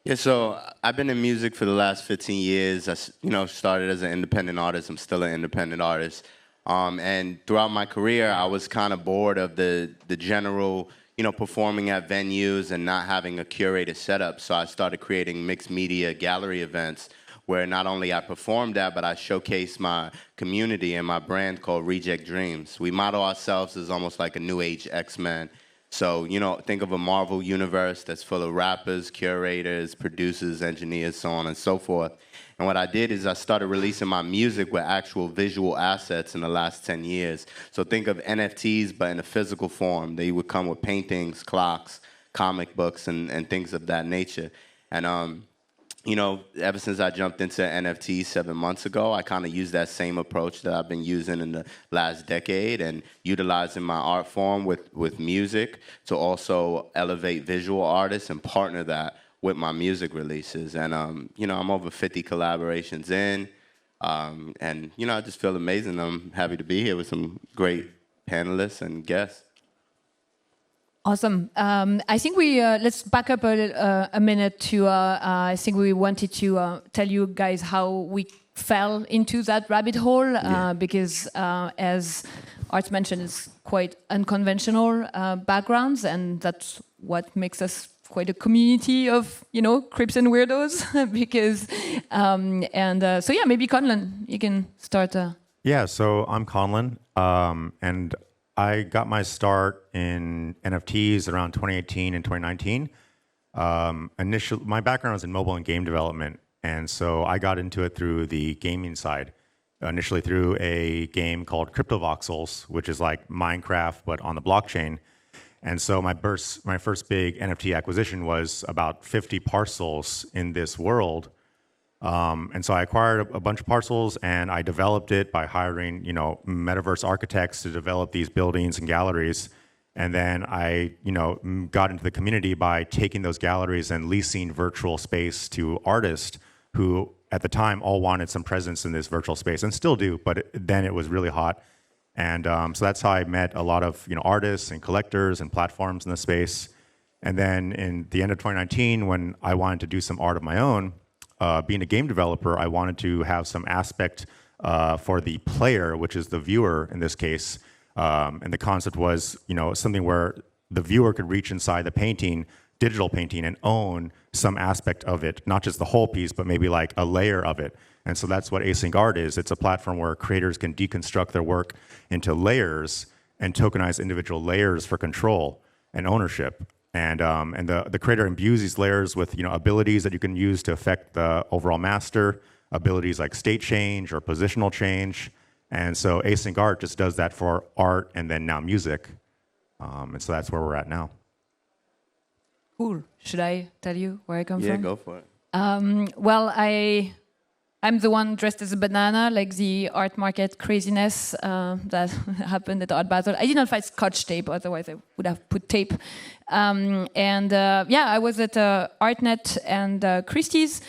Yeah, so I've been in music for the last 15 years. Started as an independent artist. I'm still an independent artist. And throughout my career, I was kind of bored of the general, performing at venues and not having a curated setup. So I started creating mixed media gallery events where not only I performed at, but I showcased my community and my brand called Reject Dreams. We model ourselves as almost like a new age X-Men. So, think of a Marvel universe that's full of rappers, curators, producers, engineers, so on and so forth. And what I did is I started releasing my music with actual visual assets in the last 10 years. So think of NFTs, but in a physical form. They would come with paintings, clocks, comic books, and things of that nature. And ever since I jumped into NFTs 7 months ago, I kind of used that same approach that I've been using in the last decade and utilizing my art form with music to also elevate visual artists and partner that with my music releases. And, I'm over 50 collaborations in. I just feel amazing. I'm happy to be here with some great panelists and guests. Awesome. I think we let's back up a minute to. I think we wanted to tell you guys how we fell into that rabbit hole because, as Art mentioned, it's quite unconventional backgrounds, and that's what makes us quite a community of creeps and weirdos. Because so yeah, maybe Conlan, you can start. Yeah. So I'm Conlan, and I got my start in NFTs around 2018 and 2019. Initially, my background was in mobile and game development, and so I got into it through the gaming side. Initially through a game called Cryptovoxels, which is like Minecraft but on the blockchain. And so my first big NFT acquisition was about 50 parcels in this world. And so I acquired a bunch of parcels and I developed it by hiring, metaverse architects to develop these buildings and galleries. And then I, got into the community by taking those galleries and leasing virtual space to artists who at the time all wanted some presence in this virtual space and still do, but then it was really hot. And so that's how I met a lot of, artists and collectors and platforms in the space. And then in the end of 2019, when I wanted to do some art of my own, being a game developer, I wanted to have some aspect for the player, which is the viewer in this case. And the concept was, something where the viewer could reach inside the painting, digital painting, and own some aspect of it, not just the whole piece, but maybe like a layer of it. And so that's what async art is. It's a platform where creators can deconstruct their work into layers and tokenize individual layers for control and ownership. And the creator imbues these layers with abilities that you can use to affect the overall master, abilities like state change or positional change. And so async art just does that for art and then now music. And so that's where we're at now. Cool. Should I tell you where I come from? Yeah, go for it. Well, I'm the one dressed as a banana, like the art market craziness that happened at Art Basel. I did not find Scotch tape, otherwise I would have put tape. I was at ArtNet and Christie's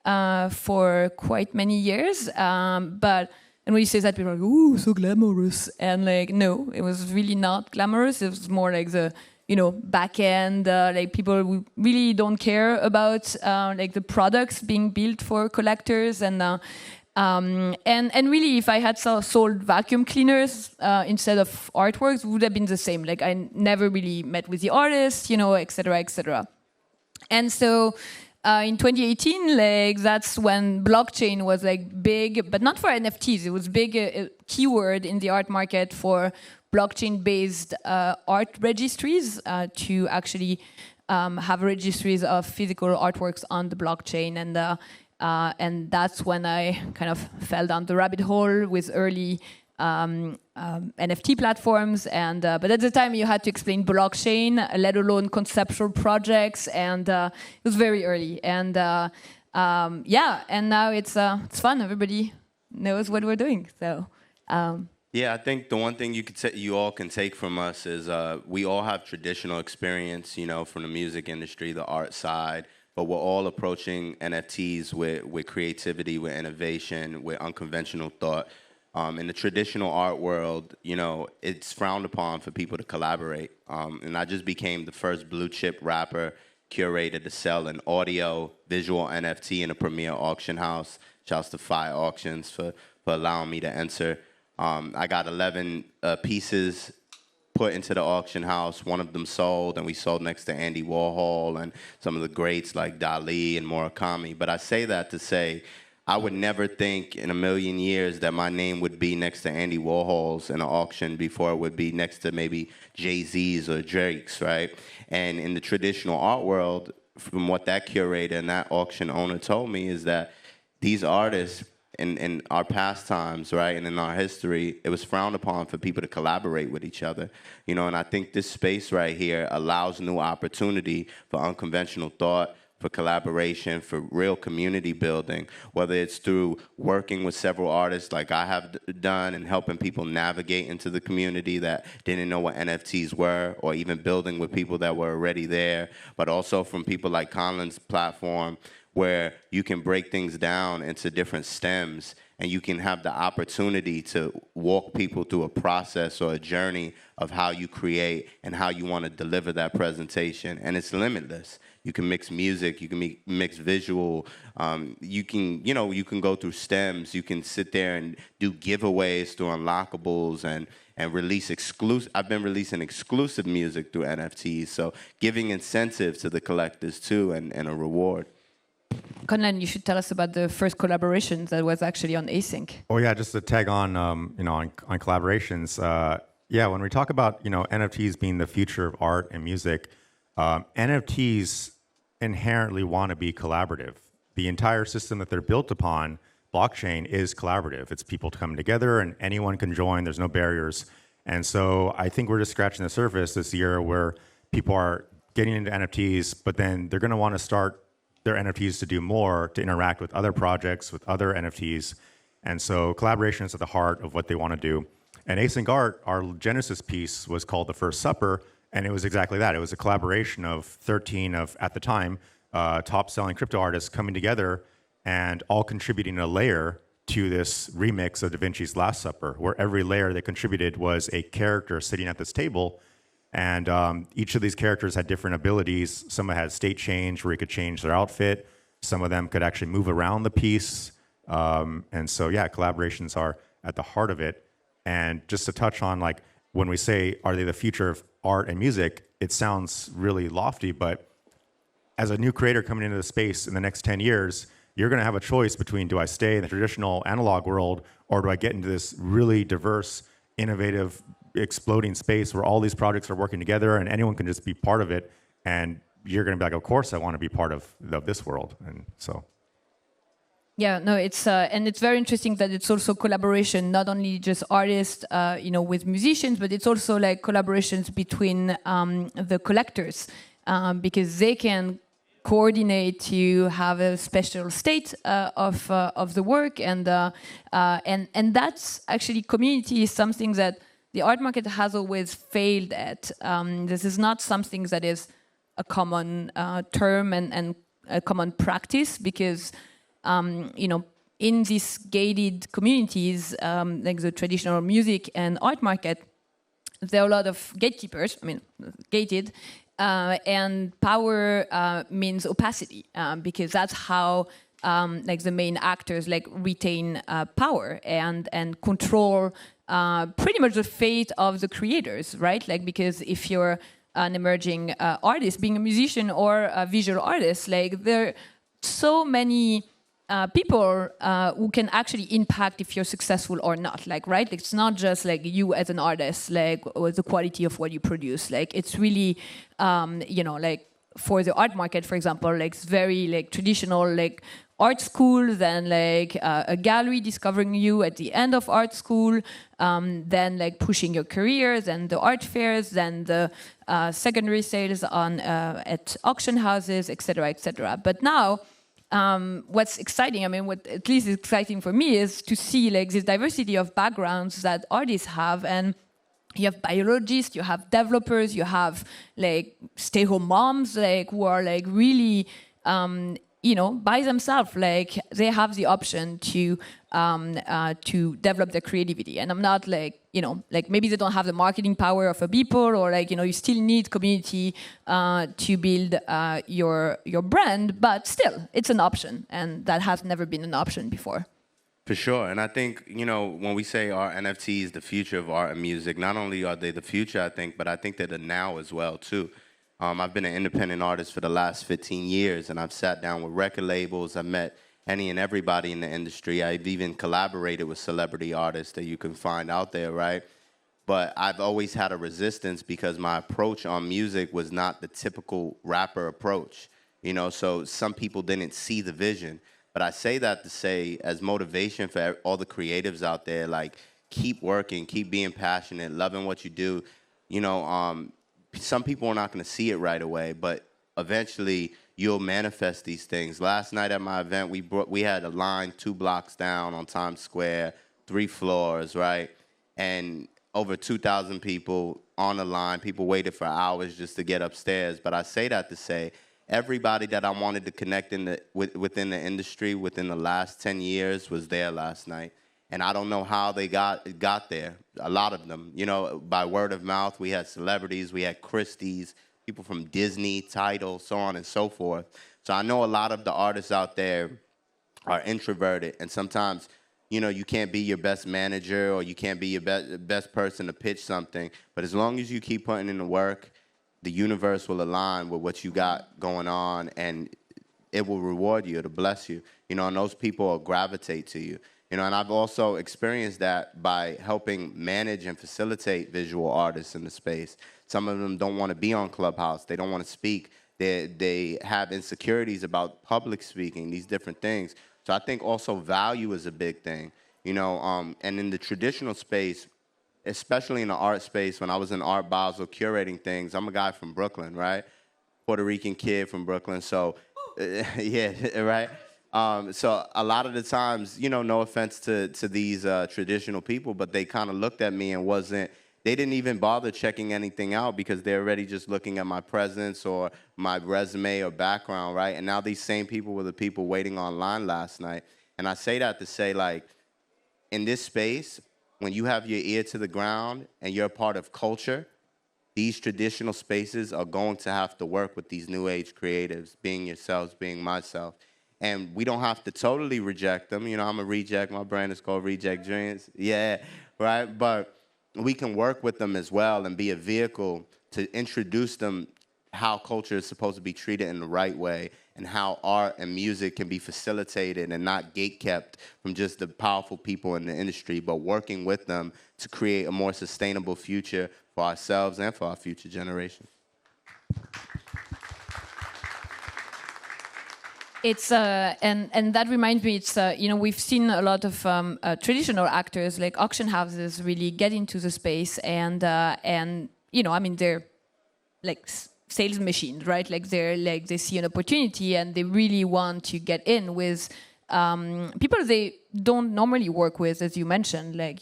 for quite many years. And when you say that, people are like, "Ooh, so glamorous!" And no, it was really not glamorous. It was more like the back end, like people who really don't care about the products being built for collectors, and really, if I had sold vacuum cleaners instead of artworks, it would have been the same. Like I never really met with the artists, et cetera, et cetera. And so in 2018, that's when blockchain was big, but not for NFTs. It was big, a keyword in the art market for blockchain-based art registries to actually have registries of physical artworks on the blockchain, and that's when I kind of fell down the rabbit hole with early NFT platforms. But at the time, you had to explain blockchain, let alone conceptual projects, and it was very early. And and now it's fun. Everybody knows what we're doing. So. Yeah, I think the one thing you all can take from us is we all have traditional experience, from the music industry, the art side, but we're all approaching NFTs with creativity, with innovation, with unconventional thought. In the traditional art world, it's frowned upon for people to collaborate. And I just became the first blue chip rapper curator to sell an audio visual NFT in a premier auction house. Shouts to Fire Auctions for allowing me to enter. I got 11 pieces put into the auction house. One of them sold, and we sold next to Andy Warhol and some of the greats like Dali and Murakami. But I say that to say, I would never think in a million years that my name would be next to Andy Warhol's in an auction before it would be next to maybe Jay-Z's or Drake's, right? And in the traditional art world, from what that curator and that auction owner told me, is that these artists, in our pastimes, right, and in our history, it was frowned upon for people to collaborate with each other, you know. And I think this space right here allows new opportunity for unconventional thought, for collaboration, for real community building, whether it's through working with several artists like I have done and helping people navigate into the community that didn't know what NFTs were, or even building with people that were already there, but also from people like Conlan's platform, where you can break things down into different stems and you can have the opportunity to walk people through a process or a journey of how you create and how you want to deliver that presentation. And it's limitless. You can mix music, you can mix visual, you can go through stems, you can sit there and do giveaways through unlockables and release exclusive. I've been releasing exclusive music through NFTs, so giving incentive to the collectors too, and a reward. Conlan, you should tell us about the first collaboration that was actually on Async. Oh yeah, just to tag on, on collaborations. When we talk about NFTs being the future of art and music, NFTs inherently want to be collaborative. The entire system that they're built upon, blockchain, is collaborative. It's people coming together, and anyone can join. There's no barriers. And so I think we're just scratching the surface this year, where people are getting into NFTs, but then they're going to want to start their NFTs to do more, to interact with other projects, with other NFTs. And so collaboration is at the heart of what they want to do. And Async Art, our Genesis piece, was called The First Supper, and it was exactly that. It was a collaboration of 13 of, at the time, top-selling crypto artists coming together and all contributing a layer to this remix of Da Vinci's Last Supper, where every layer they contributed was a character sitting at this table. And each of these characters had different abilities. Some had state change, where you could change their outfit. Some of them could actually move around the piece. And so, yeah, collaborations are at the heart of it. And just to touch on, like, when we say, are they the future of art and music, it sounds really lofty, but as a new creator coming into the space in the next 10 years, you're going to have a choice between, do I stay in the traditional analog world, or do I get into this really diverse, innovative, exploding space where all these projects are working together and anyone can just be part of it, and you're going to be like, of course I want to be part of this world. And so yeah, no, it's and it's very interesting that it's also collaboration, not only just artists with musicians, but it's also like collaborations between the collectors, because they can coordinate to have a special state of the work, and that's actually, community is something that the art market has always failed at. This is not something that is a common term and a common practice, because in these gated communities, like the traditional music and art market, there are a lot of gatekeepers, gated, and power means opacity, because that's how the main actors retain power and control pretty much the fate of the creators, right? Because if you're an emerging artist, being a musician or a visual artist, there are so many people who can actually impact if you're successful or not, right? It's not just you as an artist, or the quality of what you produce. It's really, for the art market, for example, it's very traditional, art school, then a gallery discovering you at the end of art school, then pushing your career, then the art fairs, then the secondary sales on at auction houses, etc., etc. But now, what's exciting, what at least is exciting for me, is to see this diversity of backgrounds that artists have. And you have biologists, you have developers, you have stay-home moms who are really by themselves, like they have the option to develop their creativity. And I'm not like, like maybe they don't have the marketing power of a people, or like, you still need community to build your brand, but still, it's an option, and that has never been an option before. For sure. And I think, when we say are NFTs the future of art and music, not only are they the future, I think, but I think they're the now as well, too. I've been an independent artist for the last 15 years, and I've sat down with record labels. I've met any and everybody in the industry. I've even collaborated with celebrity artists that you can find out there, right? But I've always had a resistance because my approach on music was not the typical rapper approach, so some people didn't see the vision. But I say that to say, as motivation for all the creatives out there, like, keep working, keep being passionate, loving what you do. Some people are not going to see it right away, but eventually you'll manifest these things. Last night at my event, we had a line 2 blocks down on Times Square, 3 floors, right? And over 2,000 people on the line. People waited for hours just to get upstairs. But I say that to say, everybody that I wanted to connect within the industry within the last 10 years was there last night. And I don't know how they got there. A lot of them, by word of mouth. We had celebrities, we had Christie's, people from Disney, Tidal, so on and so forth. So I know a lot of the artists out there are introverted, and sometimes, you can't be your best manager, or you can't be your best person to pitch something. But as long as you keep putting in the work, the universe will align with what you got going on, and it will reward you, it'll bless you, and those people will gravitate to you. And I've also experienced that by helping manage and facilitate visual artists in the space. Some of them don't want to be on Clubhouse. They don't want to speak. They have insecurities about public speaking, these different things. So I think also value is a big thing, and in the traditional space, especially in the art space, when I was in Art Basel curating things, I'm a guy from Brooklyn, right? Puerto Rican kid from Brooklyn. So, yeah, right? So a lot of the times, no offense to these traditional people, but they kind of looked at me and they didn't even bother checking anything out because they're already just looking at my presence or my resume or background, right? And now these same people were the people waiting online last night. And I say that to say, like, in this space, when you have your ear to the ground and you're a part of culture, these traditional spaces are going to have to work with these new age creatives, being yourselves, being myself. And we don't have to totally reject them. I'm a reject. My brand is called Reject Dreams. Yeah, right? But we can work with them as well and be a vehicle to introduce them how culture is supposed to be treated in the right way, and how art and music can be facilitated and not gatekept from just the powerful people in the industry, but working with them to create a more sustainable future for ourselves and for our future generations. It's and that reminds me. It's we've seen a lot of traditional actors like auction houses really get into the space, and they're like sales machines, right? Like they see an opportunity and they really want to get in with people they don't normally work with, as you mentioned, like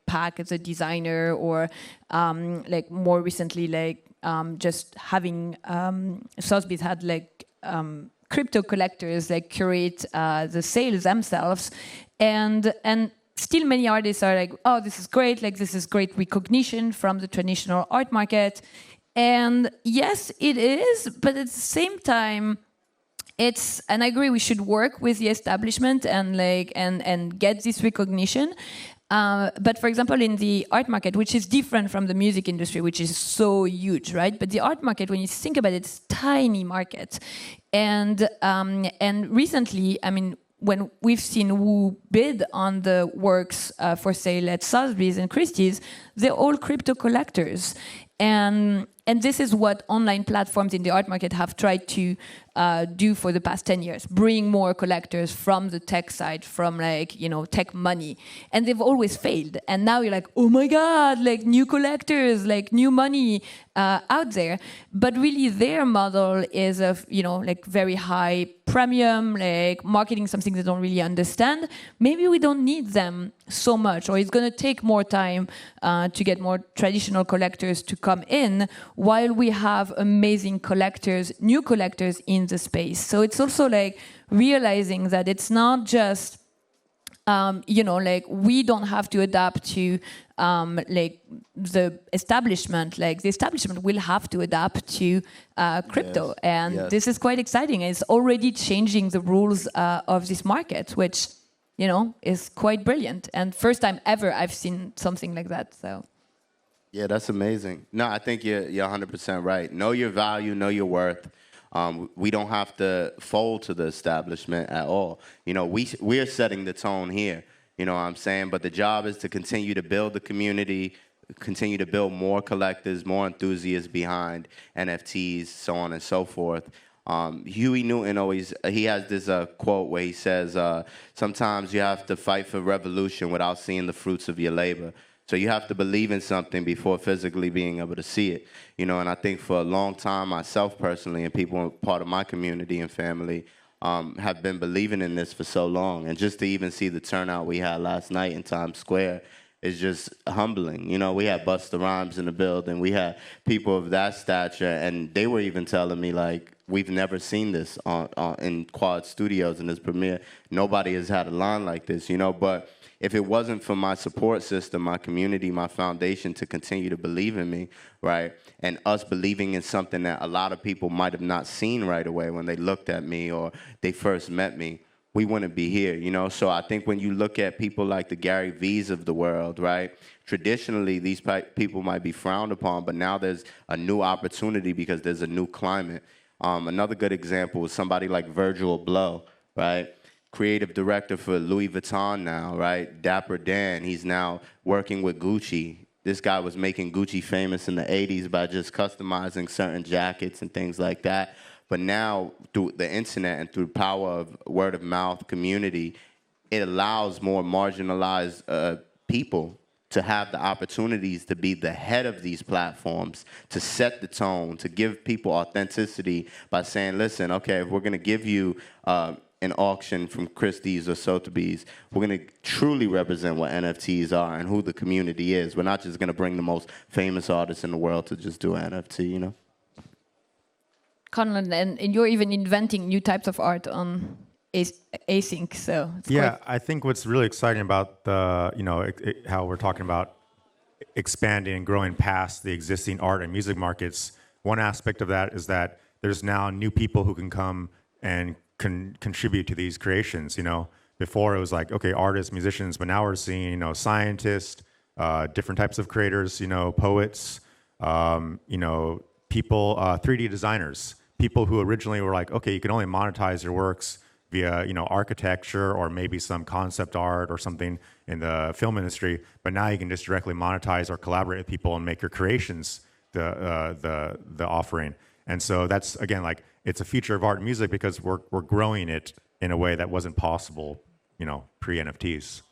Pac as a designer, or like more recently, just having Sotheby's had crypto collectors curate the sales themselves, and still many artists are like, oh, this is great, this is great recognition from the traditional art market. And yes, it is, but at the same time, and I agree, we should work with the establishment and get this recognition. But for example, in the art market, which is different from the music industry, which is so huge, right? But the art market, when you think about it, it's a tiny market. And recently, when we've seen who bid on the works for sale at Sotheby's and Christie's, they're all crypto collectors. And this is what online platforms in the art market have tried to do for the past 10 years, bring more collectors from the tech side, from tech money. And they've always failed. And now you're like, oh my God, new collectors, new money out there. But really their model is of, very high premium, marketing something they don't really understand. Maybe we don't need them so much, or it's going to take more time to get more traditional collectors to come in, while we have amazing collectors, new collectors in the space. So it's also like realizing that it's not just like we don't have to adapt to like the establishment. Like the establishment will have to adapt to crypto, and this is quite exciting. It's already changing the rules of this market, which is quite brilliant. And first time ever I've seen something like that. So. Yeah, that's amazing. No, I think you're 100% right. Know your value, know your worth. We don't have to fold to the establishment at all. We are setting the tone here. You know what I'm saying? But the job is to continue to build the community, continue to build more collectors, more enthusiasts behind NFTs, so on and so forth. Huey Newton he has this quote where he says, sometimes you have to fight for revolution without seeing the fruits of your labor. So you have to believe in something before physically being able to see it. And I think for a long time, myself personally and people part of my community and family have been believing in this for so long. And just to even see the turnout we had last night in Times Square is just humbling. We had Busta Rhymes in the building. We had people of that stature, and they were even telling me, like, we've never seen this in Quad Studios in this premiere. Nobody has had a line like this, but if it wasn't for my support system, my community, my foundation to continue to believe in me, right, and us believing in something that a lot of people might have not seen right away when they looked at me or they first met me, we wouldn't be here, So I think when you look at people like the Gary V's of the world, right, traditionally these people might be frowned upon, but now there's a new opportunity because there's a new climate. Another good example is somebody like Virgil Abloh, right? Creative director for Louis Vuitton now, right? Dapper Dan, he's now working with Gucci. This guy was making Gucci famous in the 80s by just customizing certain jackets and things like that. But now, through the internet and through the power of word of mouth community, it allows more marginalized people to have the opportunities to be the head of these platforms, to set the tone, to give people authenticity by saying, listen, okay, if we're going to give you an auction from Christie's or Sotheby's, we're going to truly represent what NFTs are and who the community is. We're not just going to bring the most famous artists in the world to just do an NFT, Conlan, and you're even inventing new types of art on async, so it's I think what's really exciting about how we're talking about expanding and growing past the existing art and music markets. One aspect of that is that there's now new people who can come and contribute to these creations. Before it was like, okay, artists, musicians, but now we're seeing scientists, different types of creators, poets, people, 3D designers, people who originally were like, okay, you can only monetize your works via architecture or maybe some concept art or something in the film industry, but now you can just directly monetize or collaborate with people and make your creations the offering. And so that's, again, like, it's a future of art and music because we're growing it in a way that wasn't possible, pre-NFTs.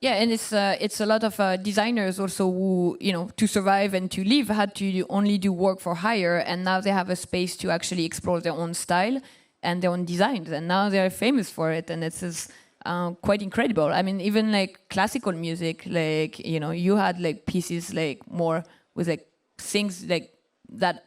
Yeah, and it's a lot of designers also who, to survive and to live had to only do work for hire, and now they have a space to actually explore their own style and their own designs, and now they're famous for it, and it's quite incredible. I mean, even like classical music, like, you had like pieces like more with like things like that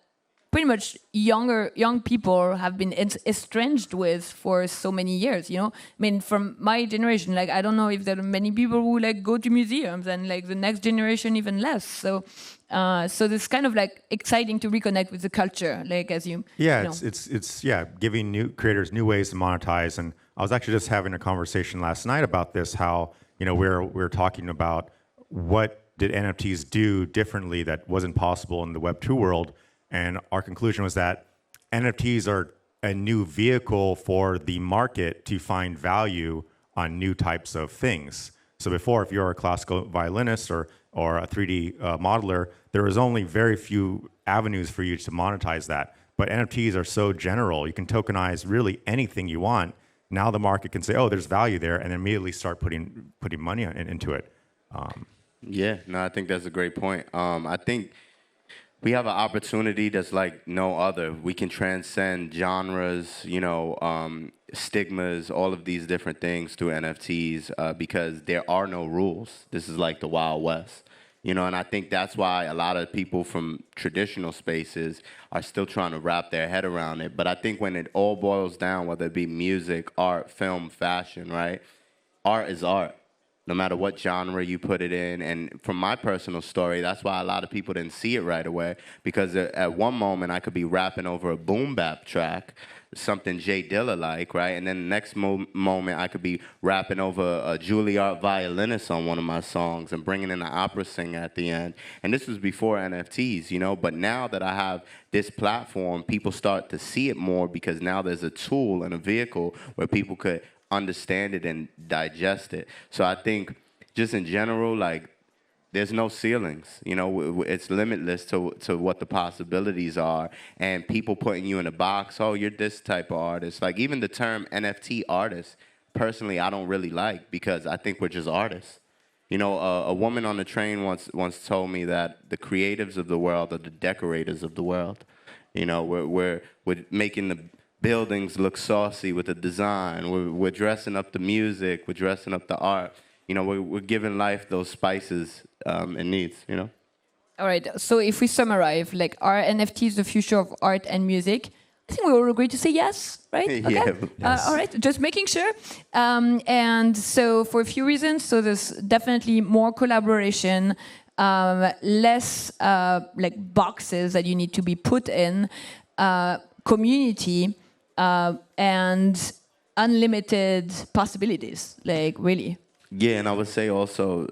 pretty much young people have been estranged with for so many years, I mean, from my generation, like, I don't know if there are many people who like go to museums, and like the next generation even less. So this kind of like exciting to reconnect with the culture, like, as you it's giving new creators new ways to monetize. And I was actually just having a conversation last night about this, how we're talking about what did NFTs do differently that wasn't possible in the Web 2 world. And our conclusion was that NFTs are a new vehicle for the market to find value on new types of things. So before, if you're a classical violinist or a 3D modeler, there was only very few avenues for you to monetize that. But NFTs are so general. You can tokenize really anything you want. Now the market can say, oh, there's value there, and immediately start putting money into it. I think that's a great point. I think we have an opportunity that's like no other. We can transcend genres, stigmas, all of these different things through NFTs because there are no rules. This is like the Wild West. You know, and I think that's why a lot of people from traditional spaces are still trying to wrap their head around it. But I think when it all boils down, whether it be music, art, film, fashion, right? Art is art, no matter what genre you put it in. And from my personal story, that's why a lot of people didn't see it right away. Because at one moment, I could be rapping over a boom bap track, something Jay Dilla like, right? And then the next moment, I could be rapping over a Juilliard violinist on one of my songs and bringing in an opera singer at the end. And this was before NFTs, you know? But now that I have this platform, people start to see it more because now there's a tool and a vehicle where people could understand it and digest it. So I think just in general, like, there's no ceilings, you know, it's limitless to what the possibilities are. And people putting you in a box, oh, you're this type of artist. Like even the term NFT artist, personally, I don't really like because I think we're just artists. You know, a woman on the train once told me that the creatives of the world are the decorators of the world. You know, we're making the buildings look saucy with the design. We're dressing up the music. We're dressing up the art. You know, we're giving life those spices it needs, you know? All right, so if we summarize, like, are NFTs the future of art and music? I think we all agree to say yes, right? Okay. Yeah. Yes. All right, just making sure. And so for a few reasons, so there's definitely more collaboration, less like boxes that you need to be put in, community, and unlimited possibilities, like really. Yeah, and I would say also,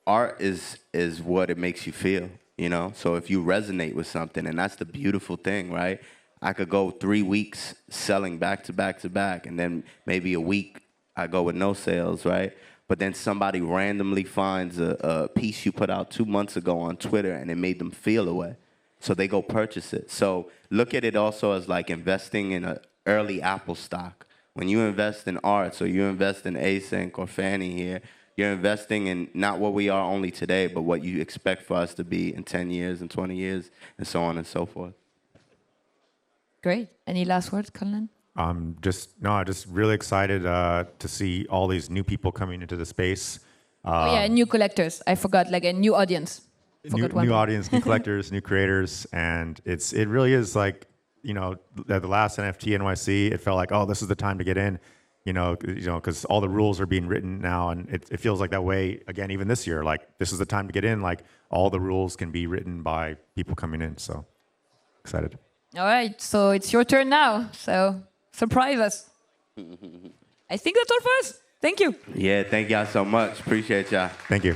art is what it makes you feel, you know? So if you resonate with something, and that's the beautiful thing, right? I could go 3 weeks selling back to back to back, and then maybe a week I go with no sales, right? But then somebody randomly finds a piece you put out 2 months ago on Twitter, and it made them feel a way. So they go purchase it. So look at it also as like investing in an early Apple stock. When you invest in art, or you invest in Async or Fanny here, you're investing in not what we are only today, but what you expect for us to be in 10 years and 20 years, and so on and so forth. Great. Any last words, Conlan? Just really excited to see all these new people coming into the space. Oh yeah, new collectors. I forgot, like a new audience. New audience, new collectors, new creators, and it really is like, you know, at the last NFT.NYC, it felt like, oh, this is the time to get in, you know, because all the rules are being written now, and it feels like that way again, even this year. Like this is the time to get in. Like all the rules can be written by people coming in. So excited. All right, so it's your turn now. So surprise us. I think that's all for us. Thank you. Yeah, thank y'all so much. Appreciate y'all. Thank you.